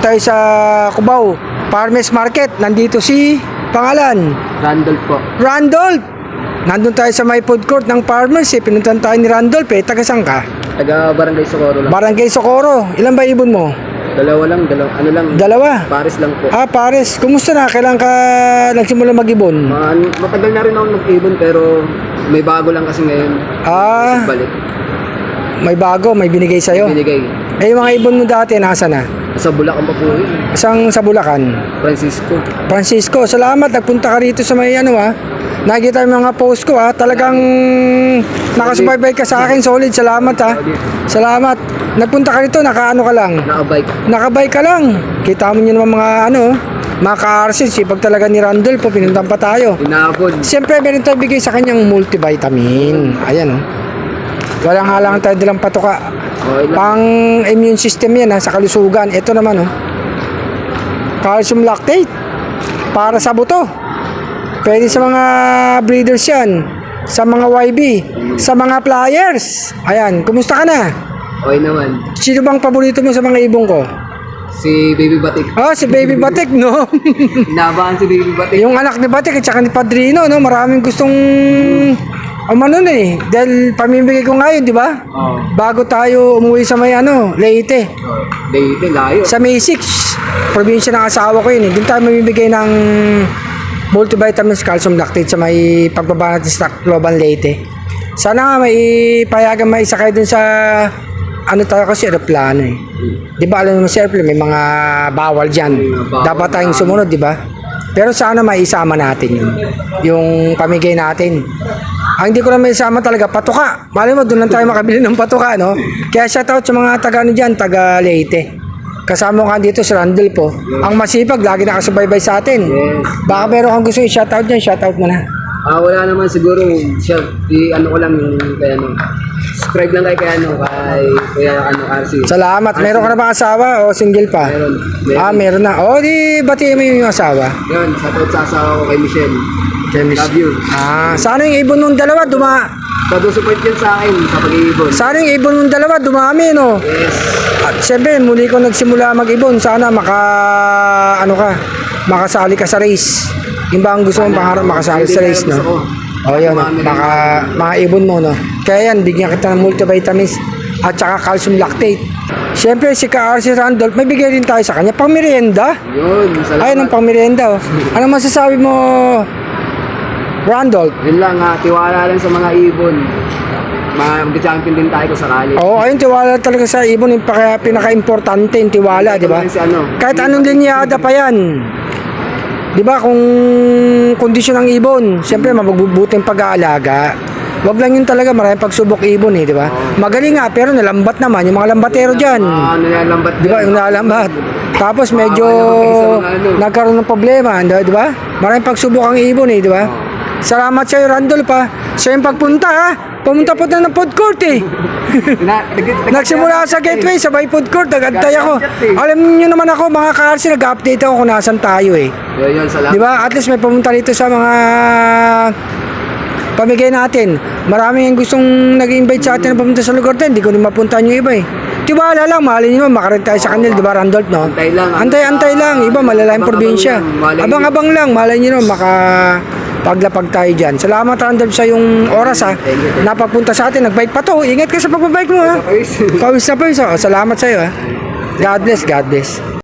tayo sa Cubao Farmers Market. Nandito si pangalan Randolph po. Randolph. Nandun tayo sa may food court ng farmers eh. Pinuntan tayo ni Randolph eh. Taga saan ka? Taga Barangay Socorro lang. Barangay Socorro. Ilan ba ibon mo? Dalawa lang, ano lang. Dalawa. Paris lang po. Pares. Kumusta na? Kailan ka nagsimula mag-ibon? Matagal na rin ako nag-ibon pero may bago lang kasi ngayon. Balik. May bago, may binigay sa'yo. Binigay. Eh, yung mga ibon mo dati, nasa na? Sa Bulacan pa po yun. Isang sa Bulacan. Francisco, salamat. Nagpunta ka rito sa may nakikita yung mga post ko Talagang nakasubaybay ka sa akin. Solid, salamat Salamat. Nagpunta ka rito, nakaano ka lang? Nakabike. Nakabike ka lang. Kita mo nyo naman mga ka-RC. Sipag talaga ni Randolph po, pinuntan pa tayo. Inabon. Siyempre, meron tayo bigay sa kanyang multivitamin. Ayan Walang halang tayo dalang patuka. Pang immune system yan sa kalusugan. Ito naman calcium lactate. Para sa buto. Pwede sa mga breeders yan. Sa mga YB. Sa mga flyers. Ayan, kumusta ka na? Okay naman. Sino bang paborito mo sa mga ibong ko? Si Baby Batik. Si Baby Batik, no? Inabahan si Baby Batik. Yung anak ni Batik at saka ni Padrino, no? Maraming gustong dahil pamimigay ko ngayon, di ba? Bago tayo umuwi sa may Leyte. Leyte, layo. Sa May 6, probinsya ng asawa ko yun. Doon tayo mamimigay ng multivitamins, calcium lactate sa may pagbaba natin sa Tacloban, Leyte. Sana nga may payagan may sakay dun sa tayo kasi aeroplano Di ba alam naman si airplane, may mga bawal dyan. Dapat tayong sumunod, di ba? Pero sana maisama natin yun. Yung pamigay natin. Ang hindi ko na may isama talaga, patuka. Malay mo, doon lang tayo makabili ng patuka, no? Kaya shoutout sa mga taga dyan, taga Leyte. Kasama ko dito si Randolph po. Ang masipag, lagi nakasubaybay sa atin. Baka meron kang gusto i-shoutout dyan, shoutout mo na. Wala naman siguro siya, ko lang yung subscribe lang kay RC. Salamat. Meron ka na ba asawa o single pa? Meron. Meron na. Di batiin mo yung asawa. Yun, shoutout sa asawa ko kay Michelle. Love you. Sana yung ibon nung dalawa Support yun sa akin sa pag-iibon. Sana yung ibon nung dalawa dumami, no? Yes. At siyempre, muli ko nagsimula mag-ibon. Sana makasali ka sa race. Yung ba ang gusto mong pangarap makasali sa race, no? Yun, mga ibon mo, no? Kaya yan, bigyan kita ng multivitamins at saka calcium lactate. Siyempre, si Ka-RC Randolph, may bigay din tayo sa kanya. Pang merienda. Yun, salamat. Ayun ang pang merienda, Ano masasabi mo, Randolph? Yun lang tiwala lang sa mga ibon. Mag-champion din tayo kung sakali. Ayun, tiwala talaga sa ibon. Yung pinaka-importante yung tiwala, di ba? Kahit anong linyada pa yan. Di ba, kung kondisyon ng ibon, siyempre mabubuting pag-aalaga. Wag lang yun talaga, maraming pagsubok ibon di ba? Magaling nga, pero nalambat naman, yung mga lambatero dyan. Nalambat. Di ba, yung nalambat. Tapos medyo nagkaroon ng problema, di ba? Maraming pagsubok ang ibon di ba? Salamat sa'yo, Randolph sa yung pagpunta pumunta po na ng food court Nagsimula sa gateway, sa may food court, nag-antay ako. Alam niyo naman ako, mga ka-RC, nag-update ako kung nasan tayo Yun, salamat. Di ba? At least may pumunta dito sa mga pamigay natin. Maraming gustong nag-invite sa atin na pumunta sa lugar din. Hindi ko rin mapuntahan yung iba Tiwala lang, mahalin nyo, makarin tayo sa kanil, di ba, Randolph, no? Antay lang. Iba, malalayang probinsya. Abang-abang lang, malay nyo, paglapag tayo dyan. Salamat, Randolph, sa yung oras, napapunta sa atin. Nagbike pa to. Ingat ka sa pagbabike mo, Pawis na pawis. Salamat sa'yo, God bless.